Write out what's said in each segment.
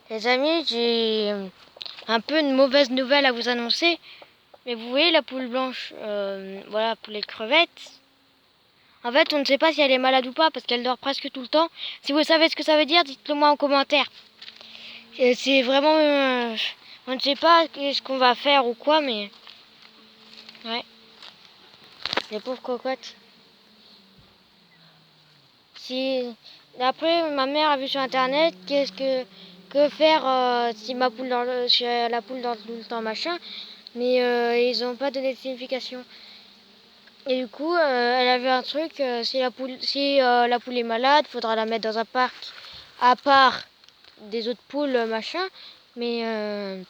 Les amis, j'ai un peu une mauvaise nouvelle à vous annoncer. Mais vous voyez la poule blanche, voilà, pour les crevettes. En fait, on ne sait pas si elle est malade ou pas parce qu'elle dort presque tout le temps. Si vous savez ce que ça veut dire, dites-le moi en commentaire. C'est vraiment... on ne sait pas ce qu'on va faire ou quoi, mais... Ouais. Les pauvres cocottes. Si... Après, ma mère a vu sur internet que faire si ma poule si la poule dort tout le temps, machin. Mais ils n'ont pas donné de signification. Et du coup, elle avait un truc, si la poule est malade, faudra la mettre dans un parc à part des autres poules, machin. Mais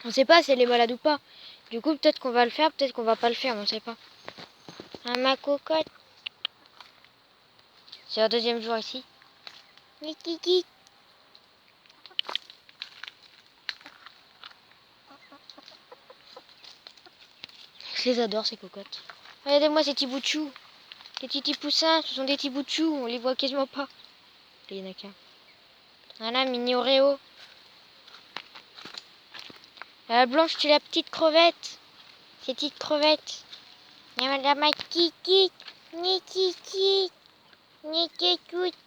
on sait pas si elle est malade ou pas. Du coup, peut-être qu'on va le faire, peut-être qu'on va pas le faire, on sait pas. Ah, ma cocotte. C'est un deuxième jour ici. Kiki. Je les adore, ces cocottes. Regardez-moi ces petits bouts de chou. Les petits poussins, ce sont des petits bouts de chou, on les voit quasiment pas. Il y en a qu'un. Voilà, mini Oreo. La blanche, c'est la petite crevette. Ces petites crevettes. Il y a madame Kiki. Ni Kiki. Ni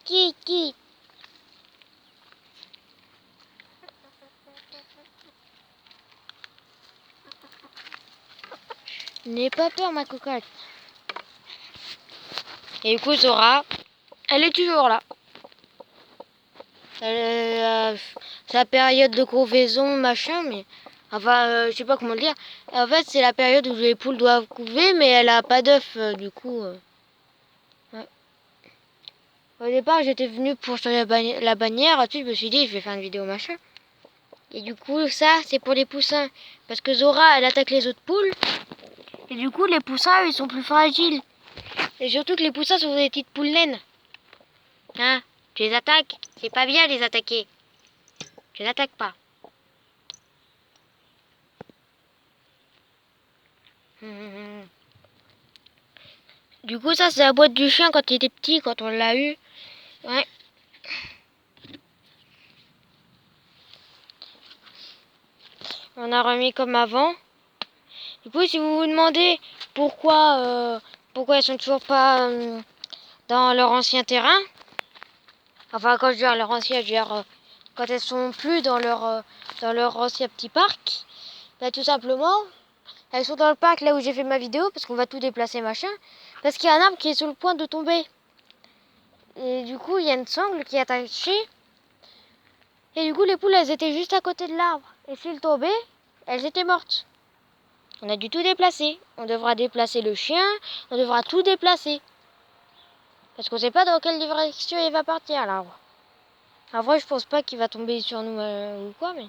Kiki. N'aie pas peur, ma cocotte. Et du coup, Zora, elle est toujours là. C'est la période de couvaison, machin, mais... Enfin, je sais pas comment le dire. En fait, c'est la période où les poules doivent couver, mais elle a pas d'œufs, du coup... Ouais. Au départ, j'étais venue pour changer la bannière. Ensuite, je me suis dit, je vais faire une vidéo, machin. Et du coup, ça, c'est pour les poussins. Parce que Zora, elle attaque les autres poules. Et du coup, les poussins, ils sont plus fragiles. Et surtout que les poussins sont des petites poules naines. Hein? Tu les attaques? C'est pas bien les attaquer. Je n'attaque pas. Du coup, ça, c'est la boîte du chien quand il était petit, quand on l'a eu. Ouais. On a remis comme avant. Du coup, si vous vous demandez pourquoi elles sont toujours pas dans leur ancien terrain, enfin, quand je dis à leur ancien, je veux dire quand elles sont plus dans leur ancien petit parc, bah, tout simplement, elles sont dans le parc là où j'ai fait ma vidéo, parce qu'on va tout déplacer, machin, parce qu'il y a un arbre qui est sur le point de tomber. Et du coup, il y a une sangle qui est attachée. Et du coup, les poules, elles étaient juste à côté de l'arbre. Et s'il tombait, elles étaient mortes. On a dû tout déplacer. On devra déplacer le chien, on devra tout déplacer. Parce qu'on sait pas dans quelle direction il va partir, l'arbre. En vrai, je pense pas qu'il va tomber sur nous ou quoi, mais...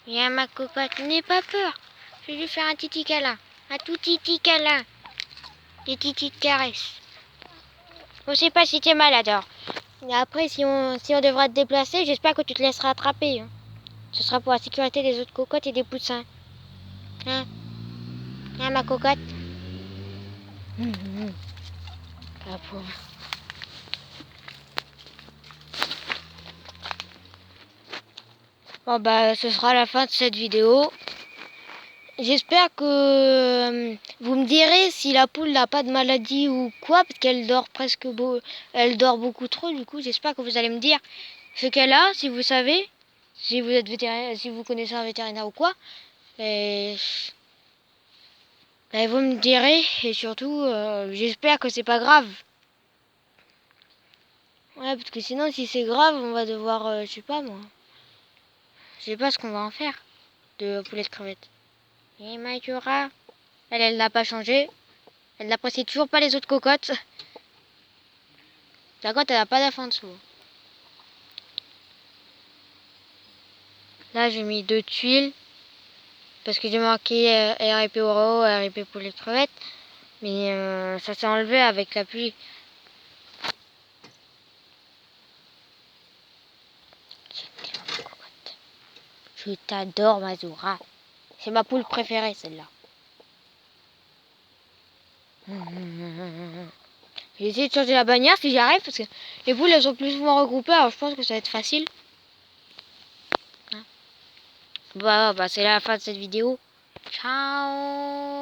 Viens, ma cocotte, n'aie pas peur. Je vais lui faire un titi câlin. Un tout titi câlin. Des petites caresses. On sait pas si tu es malade, alors. Et après, si on devra te déplacer, j'espère que tu te laisseras attraper. Hein. Ce sera pour la sécurité des autres cocottes et des poussins. Hein? Hein, ma cocotte? La pauvre. Bon, bah, ce sera la fin de cette vidéo. J'espère que vous me direz si la poule n'a pas de maladie ou quoi, parce qu'elle dort elle dort beaucoup trop. Du coup, j'espère que vous allez me dire ce qu'elle a, si vous savez, si vous êtes vétérinaire, si vous connaissez un vétérinaire ou quoi. Et vous me direz, et surtout, j'espère que c'est pas grave. Ouais, parce que sinon, si c'est grave, on va devoir, je sais pas moi. Je sais pas ce qu'on va en faire de poulet de crevettes. Et Majora, elle n'a pas changé. Elle n'apprécie toujours pas les autres cocottes. La cocotte, elle n'a pas d'œuf en dessous. Là, j'ai mis 2 tuiles. Parce que j'ai marqué RIP Oreo, RIP poulet de crevettes. Mais ça s'est enlevé avec la pluie. Je Je t'adore, Mazura. C'est ma poule préférée, celle-là. J'ai essayé de changer la bannière si j'y arrive, parce que les poules, elles sont plus souvent regroupées, alors je pense que ça va être facile. Bah, c'est la fin de cette vidéo. Ciao.